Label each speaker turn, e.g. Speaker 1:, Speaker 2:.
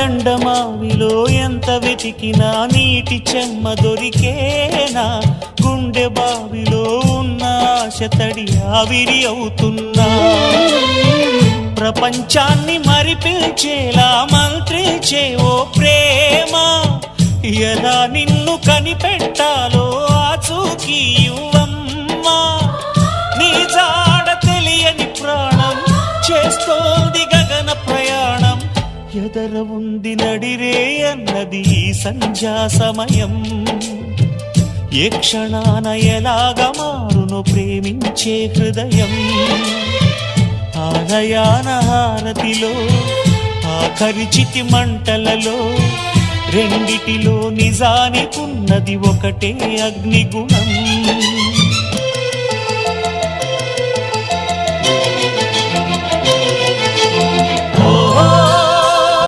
Speaker 1: ఎండమావిలో ఎంత వెతికినా నీటి చెమ్మ దొరికేనా, గుండె బావిలో ఉన్న ఆశ తడి ఆవిరి అవుతున్నా, ప్రపంచాన్ని మరిపించేలా మంత్రించే ఓ ప్రేమ, ఎలా నిన్ను కనిపెట్టాలో ఆచూకీ ఇవ్వమ్మా, నీ జాడ తెలియని ప్రాణం చేస్తోంది గగన ప్రయాణం, ఎదర ఉంది నడిరే అన్నది ఈ సంధ్యా సమయం, ఏ క్షణాన ఎలాగ మారును ప్రేమించే హృదయం, ఆలయాన హారతిలో ఆఖరి చితి మంటలలో రెండిటిలో నిజానికున్నది ఒకటే అగ్నిగుణం.